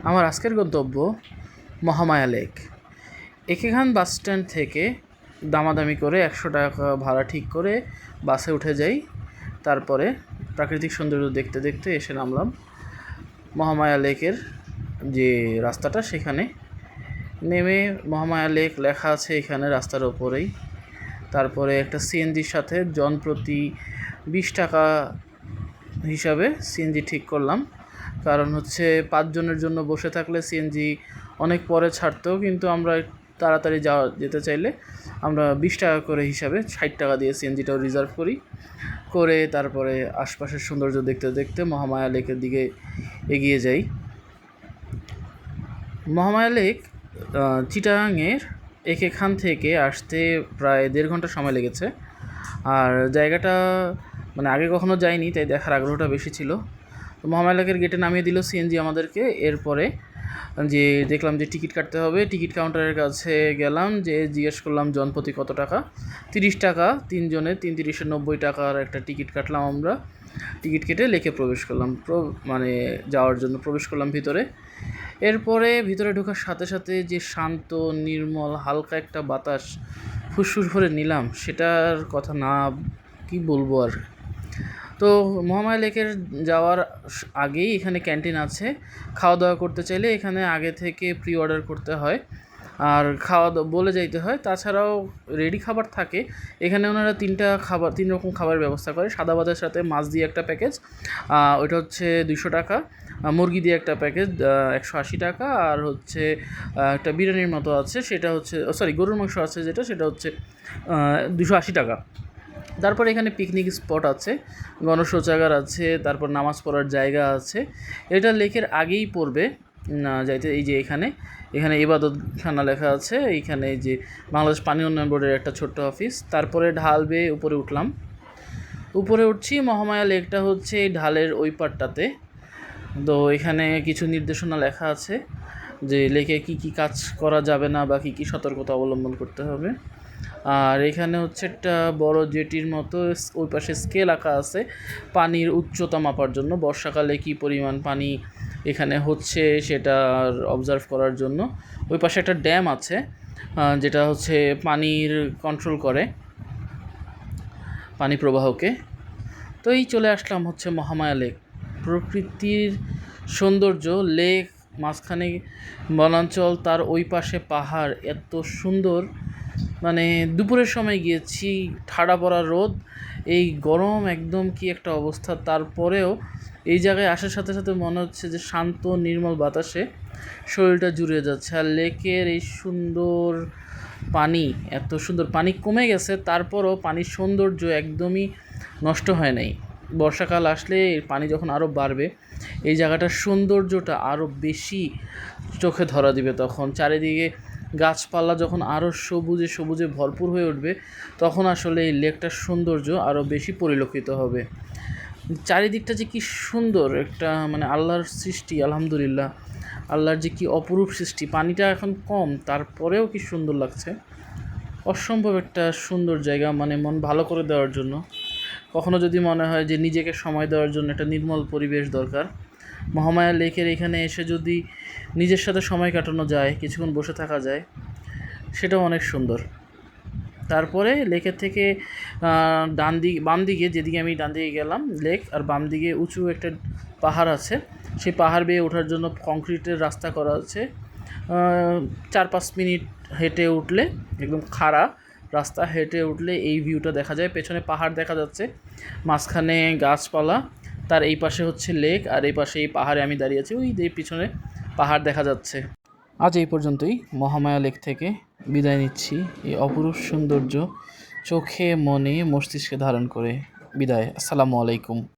আমার আজকের গন্তব্য মহামায়া লেক। এখান বাস স্ট্যান্ড থেকে দামাদামি করে 100 টাকা ভাড়া ঠিক করে বাসে উঠে যাই। তারপরে প্রাকৃতিক সৌন্দর্য দেখতে দেখতে এসে নামলাম মহামায়া লেকের যে রাস্তাটা, সেখানে নেমে মহামায়া লেক লেখা আছে এখানে রাস্তার ওপরেই। তারপরে একটা সিএনজির সাথে জনপ্রতি 20 টাকা হিসাবে সিএনজি ঠিক করলাম, কারণ হচ্ছে 5 জনের জন্য বসে থাকলে সিএনজি অনেক পরে ছাড়তো, কিন্তু আমরা তাড়াতাড়ি যেতে চাইলে আমরা 20 টাকা করে হিসাবে 60 টাকা দিয়ে সিএনজিটাও রিজার্ভ করে তারপরে আশপাশের সৌন্দর্য দেখতে দেখতে মহামায়া লেকের দিকে এগিয়ে যাই। মহামায়া লেক চিটাগাংয়ের এখান থেকে আসতে প্রায় 1.5 ঘন্টা সময় লেগেছে। আর জায়গাটা মানে আগে কখনো যাইনি, তাই দেখার আগ্রহটা বেশি ছিল। তো মহামায়া লেকের গেটে নামিয়ে দিল সিএনজি আমাদেরকে। এরপরে যে দেখলাম যে টিকিট কাটতে হবে, টিকিট কাউন্টারের কাছে গেলাম, যে জিজ্ঞেস করলাম জনপ্রতি কত টাকা। 30 টাকা, 3 জনে 3 × 90 টাকার একটা টিকিট কাটলাম আমরা। টিকিট কেটে লেকে প্রবেশ করলাম, মানে যাওয়ার জন্য প্রবেশ করলাম ভিতরে। এরপরে ভিতরে ঢোকার সাথে সাথে যে শান্ত নির্মল হালকা একটা বাতাস ফুসফুস ভরে নিলাম, সেটার কথা না কি বলবো আর। তো মহামায়া লেকের যাওয়ার আগেই এখানে ক্যান্টিন আছে। খাওয়া দাওয়া করতে চাইলে এখানে আগে থেকে প্রি অর্ডার করতে হয় আর খাওয়া দাওয়া বলে যাইতে হয়। তাছাড়াও রেডি খাবার থাকে এখানে। ওনারা 3 রকম খাবারের ব্যবস্থা করে। সাদা ভাতের সাথে মাছ দিয়ে একটা প্যাকেজ, ওইটা হচ্ছে 200 টাকা। মুরগি দিয়ে একটা প্যাকেজ 180 টাকা। আর হচ্ছে একটা বিরিয়ানির মতো আছে, সেটা হচ্ছে গরুর মাংস আছে যেটা, সেটা হচ্ছে 280 টাকা। তারপর এখানে পিকনিক স্পট আছে, গণশৌচাগার আছে, তারপর নামাজ পড়ার জায়গা আছে। এটা লেকের আগেই পড়বে যাইতে। এই যে এখানে ইবাদতখানা লেখা আছে। এইখানে এই যে বাংলাদেশ পানি উন্নয়ন বোর্ডের একটা ছোট্ট অফিস। তারপরে ঢাল বেয়ে উপরে উঠছি। মহামায়া লেকটা হচ্ছে এই ঢালের ওই পারটাতে। তো এখানে কিছু নির্দেশনা লেখা আছে যে লেকে কী কাজ করা যাবে না বা কী সতর্কতা অবলম্বন করতে হবে। আর এখানে হচ্ছে একটা বড় জেটির মতো, ওই পাশে স্কেল আঁকা আছে পানির উচ্চতা মাপার জন্য। বর্ষাকালে কী পরিমাণ পানি এখানে হচ্ছে সেটা অবজার্ভ করার জন্য। ওই পাশে একটা ড্যাম আছে যেটা হচ্ছে পানির কন্ট্রোল করে, পানি প্রবাহকে। তো এই চলে আসলাম হচ্ছে মহামায়া লেক। প্রকৃতির সৌন্দর্য, লেক মাঝখানে বনাঞ্চল, তার ওই পাশে পাহাড়, এত সুন্দর। মানে দুপুরের সময় গিয়েছি, ঠাড়া পড়া রোদ, এই গরম, একদম কি একটা অবস্থা। তারপরেও এই জায়গায় আসার সাথে সাথে মনে হচ্ছে যে শান্ত নির্মল বাতাসে শরীরটা জুড়ে যাচ্ছে। আর লেকের এই সুন্দর পানি, এত সুন্দর পানি কমে গেছে, তারপরও পানির সৌন্দর্য একদমই নষ্ট হয় নাই। বর্ষাকাল আসলে পানি যখন আরও বাড়বে, এই জায়গাটার সৌন্দর্যটা আরও বেশি চোখে ধরা দিবে। তখন চারিদিকে গাছপালা যখন আরও সবুজে ভরপুর হয়ে উঠবে, তখন আসলে এই লেকটার সৌন্দর্য আরও বেশি পরিলক্ষিত হবে। চারিদিকটা যে কি সুন্দর একটা, মানে আল্লাহর সৃষ্টি, আলহামদুলিল্লাহ, আল্লাহর যে কি অপরূপ সৃষ্টি। পানিটা এখন কম, তারপরেও কি সুন্দর লাগছে। অসম্ভব একটা সুন্দর জায়গা, মানে মন ভালো করে দেওয়ার জন্য। কখনো যদি মনে হয় যে নিজেকে সময় দেওয়ার জন্য একটা নির্মল পরিবেশ দরকার, মহামায়া লেকের এখানে এসে যদি নিজের সাথে সময় কাটানো যায়, কিছুক্ষণ বসে থাকা যায়, সেটাও অনেক সুন্দর। তারপরে লেকের থেকে বাম দিকে, যেদিকে আমি ডান দিকে গেলাম লেক, আর বাম দিকে উঁচু একটা পাহাড় আছে। সেই পাহাড় বেয়ে ওঠার জন্য কংক্রিটের রাস্তা করা আছে। 4-5 মিনিট হেঁটে উঠলে, একদম খাড়া রাস্তা হেঁটে উঠলে এই ভিউটা দেখা যায়। পেছনে পাহাড় দেখা যাচ্ছে, মাঝখানে গাছপালা, তার এই পাশে হচ্ছে লেক, আর এই পাশে এই পাহাড়ে আমি দাঁড়িয়ে আছি, ওই যে পিছনে পাহাড় দেখা যাচ্ছে। আজ এই পর্যন্তই। মহামায়া লেক থেকে বিদায় নিচ্ছি। এই অপরূপ সৌন্দর্য চোখে, মনে, মস্তিষ্কে ধারণ করে বিদায়। আসসালামু আলাইকুম।